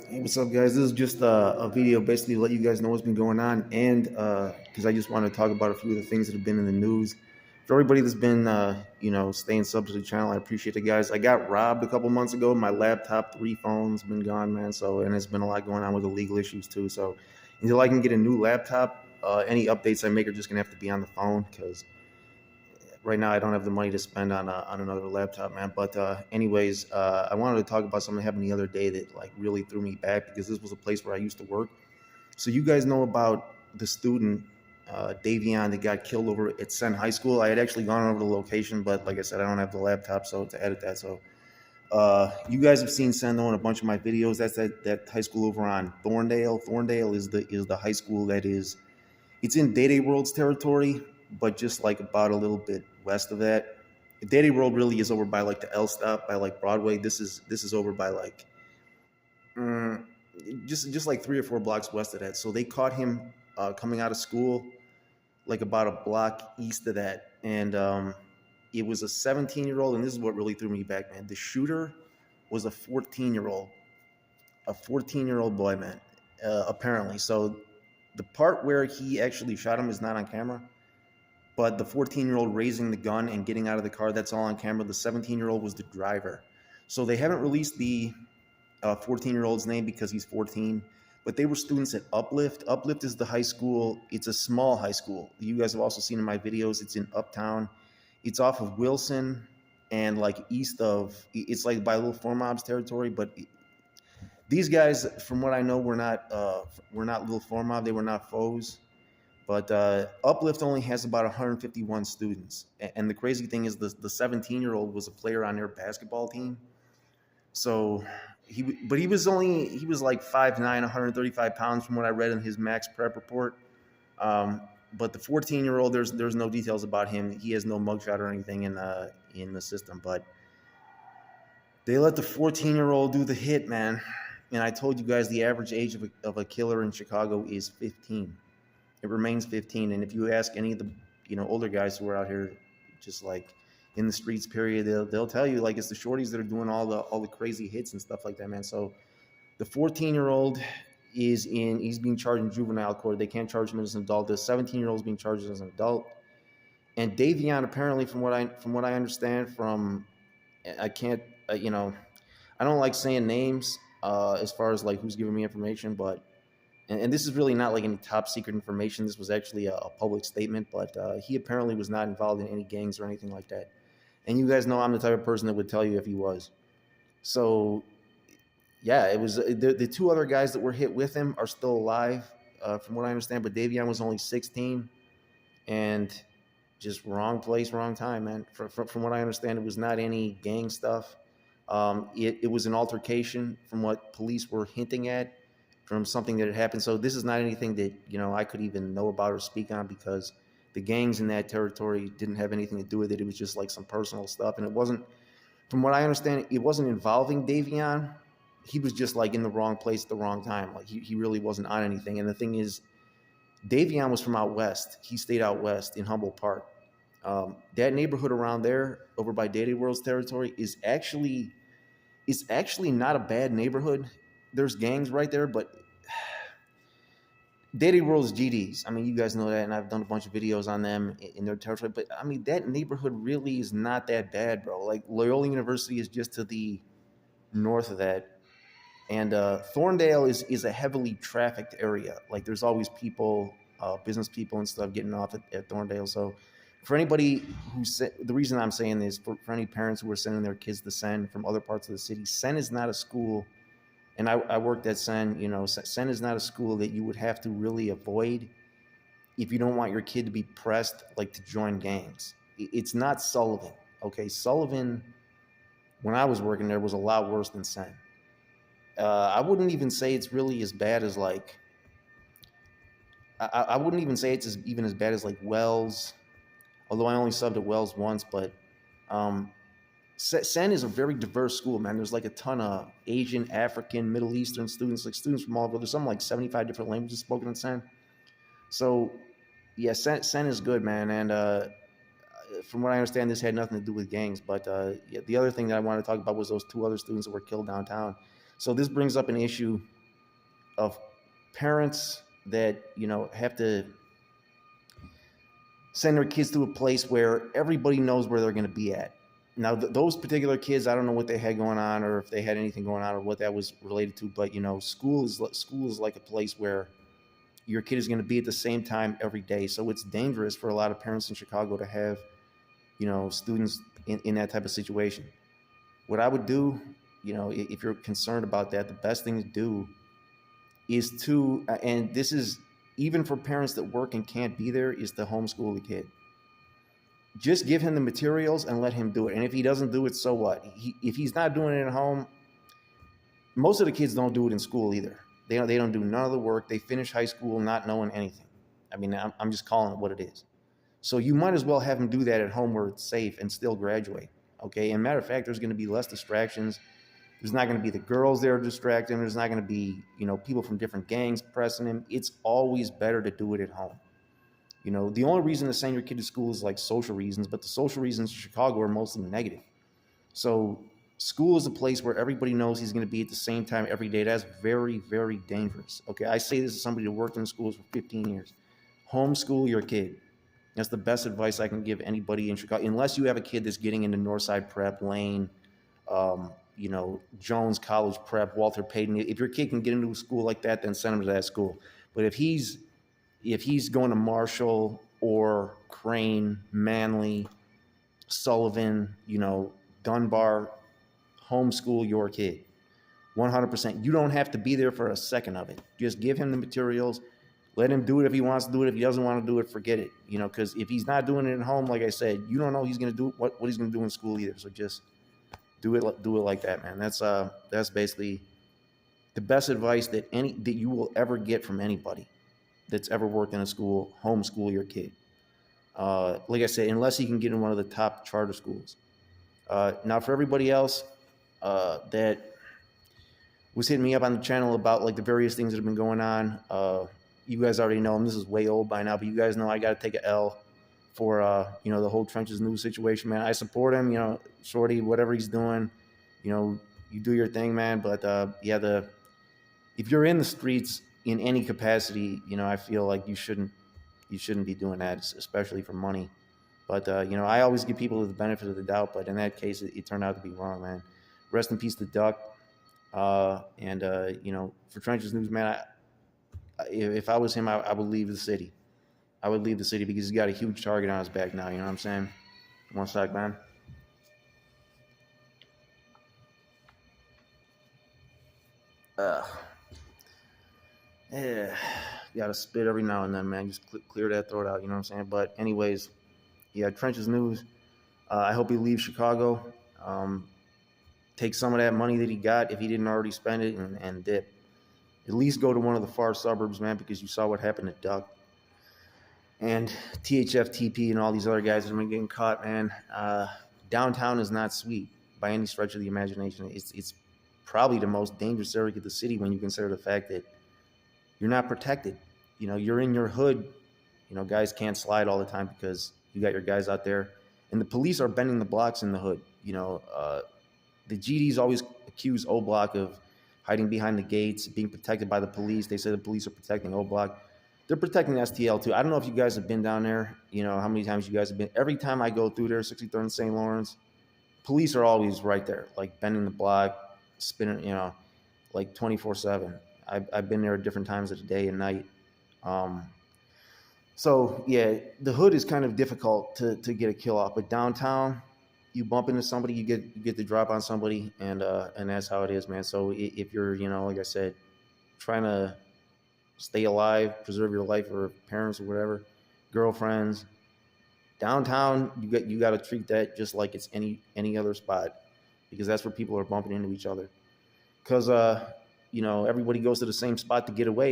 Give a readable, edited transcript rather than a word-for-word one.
Hey, what's up, guys? This is just a video basically to let you guys know what's been going on, and because I just want to talk about a few of the things that have been in the news. For everybody that's been, staying sub to the channel, I appreciate it, guys. I got robbed a couple months ago. My laptop, 3 phones, been gone, man. So, and it's been a lot going on with the legal issues too. So, until I can get a new laptop, any updates I make are just gonna have to be on the phone because right now I don't have the money to spend on another laptop, man. But anyways, I wanted to talk about something that happened the other day that like really threw me back because this was a place where I used to work. So you guys know about the student Davion that got killed over at Senn High School. I had actually gone over the location, but like I said, I don't have the laptop so to edit that. So you guys have seen Senn though in a bunch of my videos. That's that high school over on Thorndale. Thorndale is the high school that is it's in Day Day World's territory, but just like about a little bit west of that. Day Day World really is over by like the L stop by like Broadway. This is over by like mm, just like 3 or 4 blocks west of that. So they caught him coming out of school like about a block east of that, and it was a 17-year-old. And this is what really threw me back, man. The shooter was a 14-year-old, a 14-year-old boy, man. Apparently, so the part where he actually shot him is not on camera, but the 14-year-old raising the gun and getting out of the car, that's all on camera. The 17-year-old was the driver. So they haven't released the 14-year-old's name because he's 14, but they were students at Uplift. Uplift is the high school. It's a small high school. You guys have also seen in my videos. It's in Uptown. It's off of Wilson and like east of, it's like by Little Four Mobs territory, but these guys, from what I know, were not Little Four Mob. They were not foes. But Uplift only has about 151 students, and the crazy thing is the 17-year-old was a player on their basketball team. So he was like 5'9", 135 pounds from what I read in his max prep report. But the 14-year-old, there's no details about him. He has no mugshot or anything in the system. But they let the 14-year-old do the hit, man. And I told you guys the average age of a killer in Chicago is 15. It remains 15. And if you ask any of the older guys who are out here just like in the streets, period, they'll tell you like it's the shorties that are doing all the crazy hits and stuff like that, man. So the 14-year-old he's being charged in juvenile court. They can't charge him as an adult. The 17-year-old is being charged as an adult. And Davion, apparently, from what I understand, from I can't I don't like saying names as far as like who's giving me information, but and this is really not like any top secret information. This was actually a public statement, but he apparently was not involved in any gangs or anything like that. And you guys know I'm the type of person that would tell you if he was. So yeah, it was the two other guys that were hit with him are still alive, from what I understand. But Davion was only 16, and just wrong place, wrong time, man. From what I understand, it was not any gang stuff. It was an altercation, from what police were hinting at, from something that had happened. So this is not anything that I could even know about or speak on, because the gangs in that territory didn't have anything to do with it. It was just like some personal stuff, and it wasn't, from what I understand, it wasn't involving Davion. He was just like in the wrong place at the wrong time. Like he really wasn't on anything. And the thing is, Davion was from out west. He stayed out west in Humboldt Park. That neighborhood around there, over by Day Day World's territory, is actually not a bad neighborhood. There's gangs right there, but Day Day World is GDs. I mean, you guys know that, and I've done a bunch of videos on them in their territory. But I mean, that neighborhood really is not that bad, bro. Like Loyola University is just to the north of that, and Thorndale is a heavily trafficked area. Like there's always people, business people and stuff getting off at Thorndale. So for anybody the reason I'm saying this, for any parents who are sending their kids to Senn from other parts of the city, Senn is not a school. And I worked at Senn. Senn is not a school that you would have to really avoid if you don't want your kid to be pressed, like to join gangs. It's not Sullivan. Okay, Sullivan, when I was working there, was a lot worse than Senn. I wouldn't even say it's really as bad as like, I wouldn't even say it's even as bad as like Wells, although I only subbed at Wells once. But Senn is a very diverse school, man. There's like a ton of Asian, African, Middle Eastern students, like students from all over. There's something like 75 different languages spoken in Senn. So yeah, Senn is good, man. And from what I understand, this had nothing to do with gangs. But yeah, the other thing that I wanted to talk about was those two other students that were killed downtown. So this brings up an issue of parents that have to send their kids to a place where everybody knows where they're going to be at. Now, those particular kids, I don't know what they had going on, or if they had anything going on, or what that was related to. But school is like a place where your kid is going to be at the same time every day. So it's dangerous for a lot of parents in Chicago to have students in that type of situation. What I would do, if you're concerned about that, the best thing to do is to, and this is even for parents that work and can't be there, is to homeschool the kid. Just give him the materials and let him do it. And if he doesn't do it, so what? If he's not doing it at home, most of the kids don't do it in school either. They don't do none of the work. They finish high school not knowing anything. I mean, I'm just calling it what it is. So you might as well have them do that at home where it's safe and still graduate. Okay. And matter of fact, there's going to be less distractions. There's not going to be the girls there distracting him. There's not going to be, people from different gangs pressing him. It's always better to do it at home. The only reason to send your kid to school is like social reasons, but the social reasons in Chicago are mostly negative. So school is a place where everybody knows he's going to be at the same time every day. That's very, very dangerous. Okay, I say this as somebody who worked in schools for 15 years. Homeschool your kid. That's the best advice I can give anybody in Chicago, unless you have a kid that's getting into Northside Prep, Lane, Jones College Prep, Walter Payton. If your kid can get into a school like that, then send him to that school. But if he's going to Marshall or Crane, Manly, Sullivan, Dunbar, homeschool your kid. 100%. You don't have to be there for a second of it. Just give him the materials. Let him do it if he wants to do it. If he doesn't want to do it, forget it. Because if he's not doing it at home, like I said, you don't know he's going to do what he's going to do in school either. So just do it like that, man. That's basically the best advice that you will ever get from anybody that's ever worked in a school. Homeschool your kid. Like I said, unless he can get in one of the top charter schools. Now, for everybody else that was hitting me up on the channel about like the various things that have been going on, you guys already know him. This is way old by now, but you guys know I got to take a L for the whole Trenches News situation, man. I support him, Shorty, whatever he's doing, you do your thing, man. But if you're in the streets in any capacity, I feel like you shouldn't be doing that, especially for money. But I always give people the benefit of the doubt, but in that case, it turned out to be wrong, man. Rest in peace to Duck. For Trenches News, man, if I was him, I would leave the city. I would leave the city because he's got a huge target on his back now. You know what I'm saying? One sec, man. Yeah, got to spit every now and then, man. Just clear that throat out. You know what I'm saying? But anyways, yeah, Trenches News. I hope he leaves Chicago. Take some of that money that he got, if he didn't already spend it, and dip. At least go to one of the far suburbs, man, because you saw what happened to Duck. And THF, TP, and all these other guys that have been getting caught, man. Downtown is not sweet by any stretch of the imagination. It's probably the most dangerous area of the city when you consider the fact that you're not protected. You're in your hood. Guys can't slide all the time because you got your guys out there. And the police are bending the blocks in the hood. The GDs always accuse O Block of hiding behind the gates, being protected by the police. They say the police are protecting O Block. They're protecting STL too. I don't know if you guys have been down there, how many times you guys have been. Every time I go through there, 63rd and St. Lawrence, police are always right there, like bending the block, spinning, like 24/7. I've been there at different times of the day and night. So yeah, the hood is kind of difficult to get a kill off, but downtown, you bump into somebody, you get the drop on somebody, and that's how it is, man. So if you're, like I said, trying to stay alive, preserve your life, or parents or whatever, girlfriends, downtown, you got to treat that just like it's any other spot, because that's where people are bumping into each other. Because everybody goes to the same spot to get away.